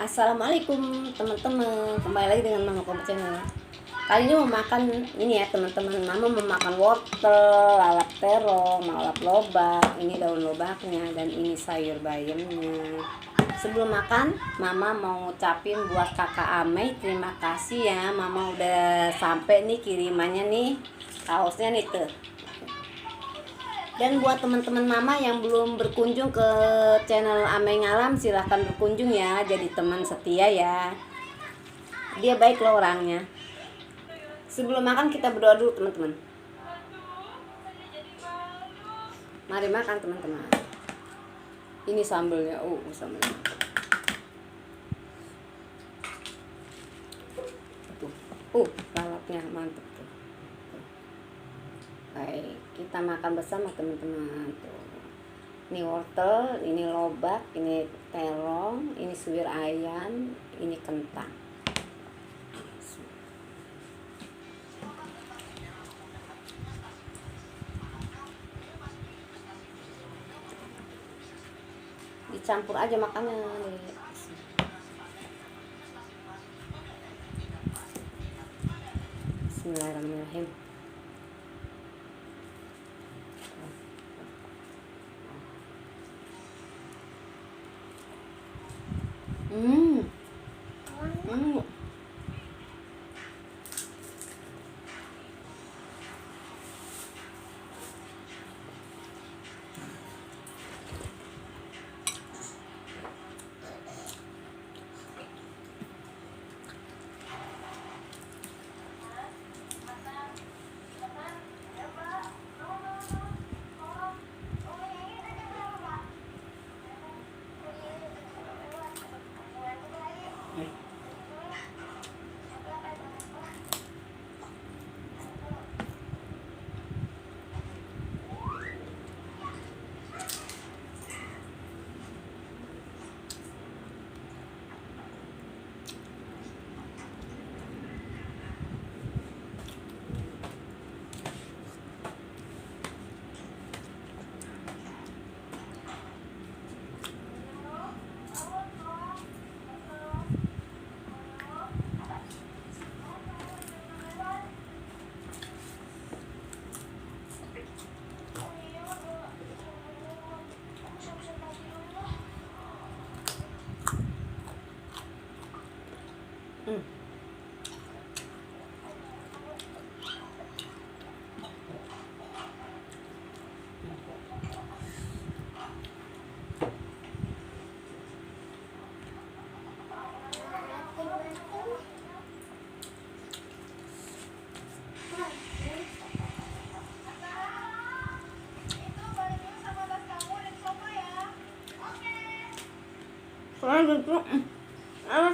Assalamualaikum teman-teman, kembali lagi dengan Mama Kobo Channel. Kali ini mau makan ini ya teman-teman. Mama mau makan wortel, lalap terong, lalap lobak. Ini daun lobaknya dan ini sayur bayamnya. Sebelum makan, Mama mau ngucapin buat kakak Amei terima kasih ya. Mama udah sampai nih kirimannya nih, kaosnya nih tuh. Dan buat teman-teman Mama yang belum berkunjung ke channel Amei Ngalam, silahkan berkunjung ya, jadi teman setia ya. Dia baik loh orangnya. Sebelum makan kita berdoa dulu teman-teman. Mari makan teman-teman. Ini sambelnya, sambelnya. Tuh, lalapnya mantep tuh. Baik, kita makan bersama teman-teman tuh. Ini wortel, ini lobak, ini terong, ini suwir ayam, ini kentang. Dicampur aja makannya. Bismillahirrahmanirrahim. Hmm.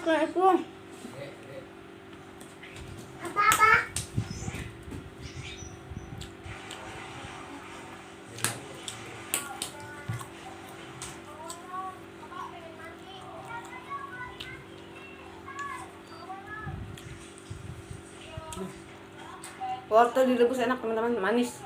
Assalamualaikum. Apa-apa? Wortel direbus enak teman-teman, manis.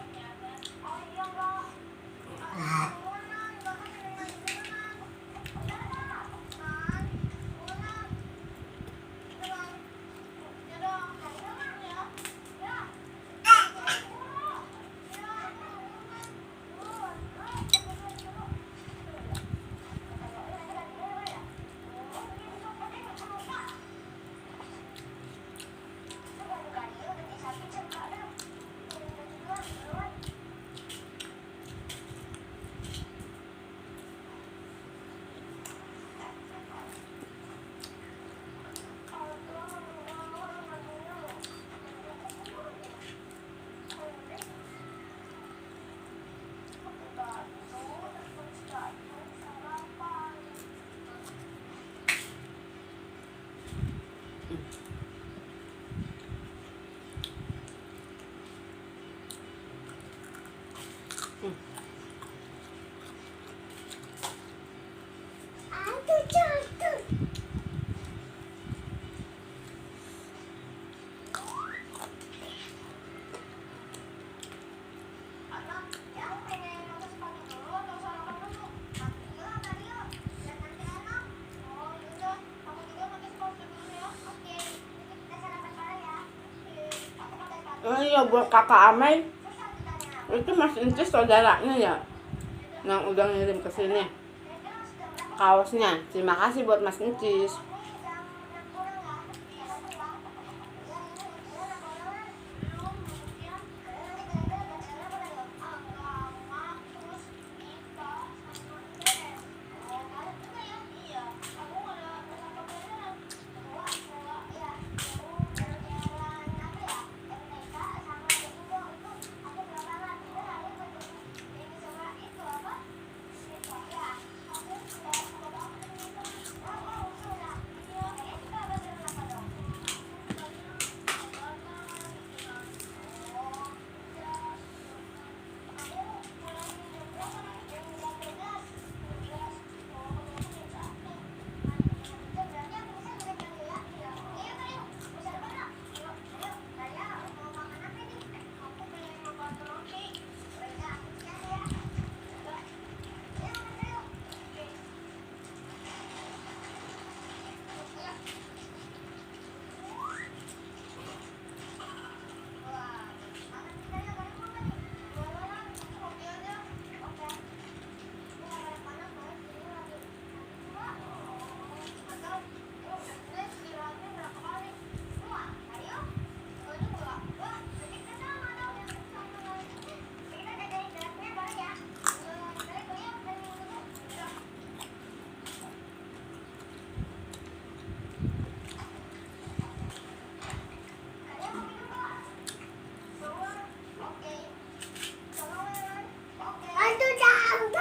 Oh iya, buat kakak Amai itu Mas Incis saudaranya ya yang udah ngirim ke sini kaosnya. Terima kasih buat Mas Incis.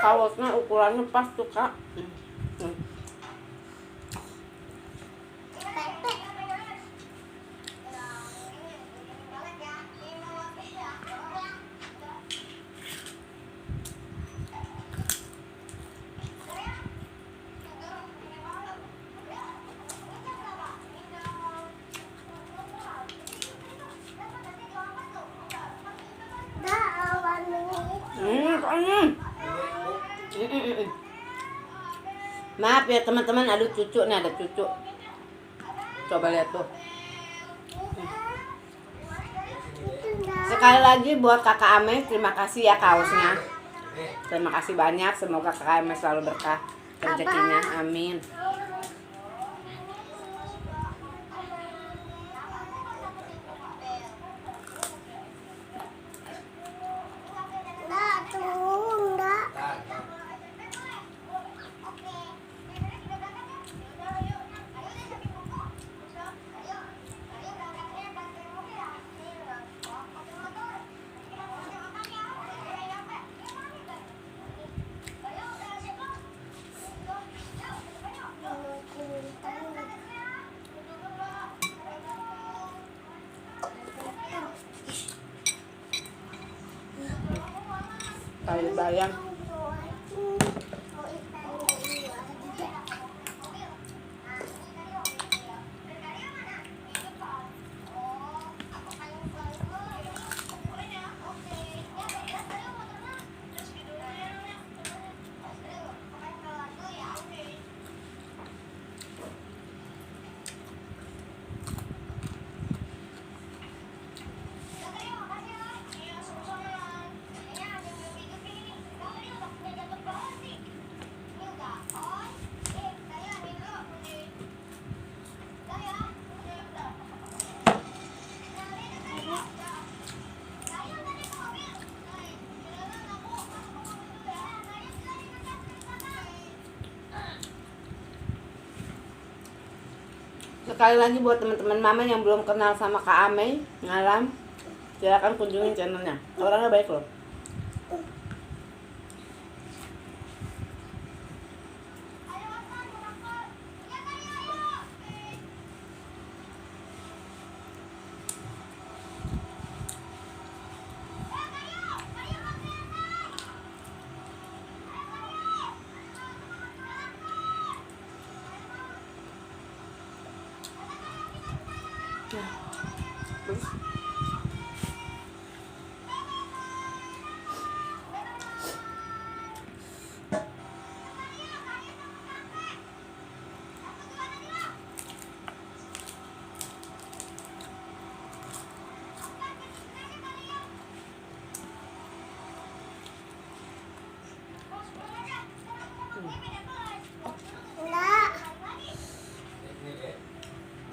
Kaosnya ukurannya pas tuh kak. Maaf ya teman-teman, ada cucu nih, ada cucu. Coba lihat tuh. Sekali lagi buat kakak Ame, terima kasih ya kaosnya. Terima kasih banyak, semoga kakak Ame selalu berkah rezekinya, amin. Kayak bayang. Sekali lagi buat teman-teman mama yang belum kenal sama Kak Ame Ngalam, silakan kunjungi channelnya. Orangnya baik loh.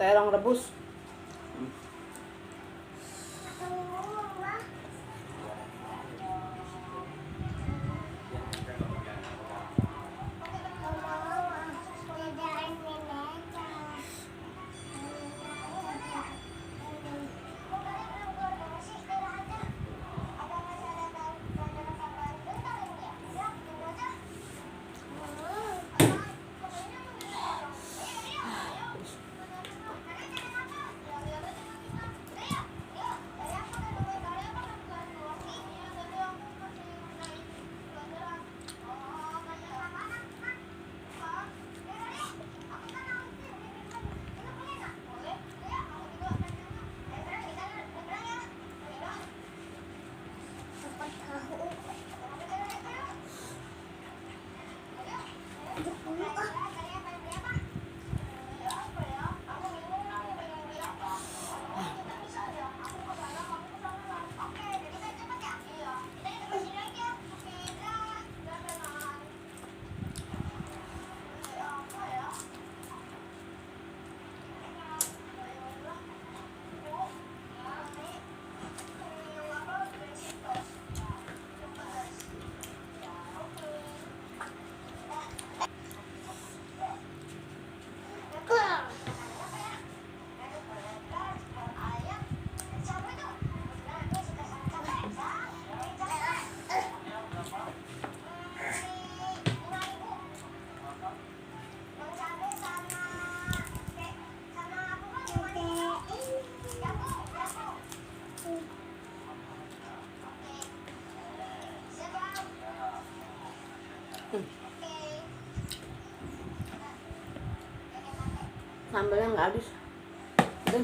terong rebus. Sambalnya nggak habis. Udah.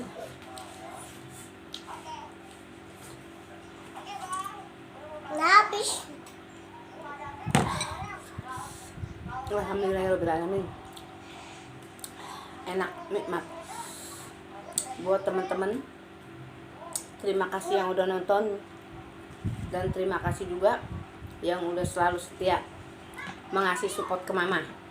Nggak habis. Alhamdulillahirobbilalamin. Enak, nikmat. Buat teman-teman, terima kasih yang udah nonton, dan terima kasih juga yang udah selalu setia mengasih support ke mama.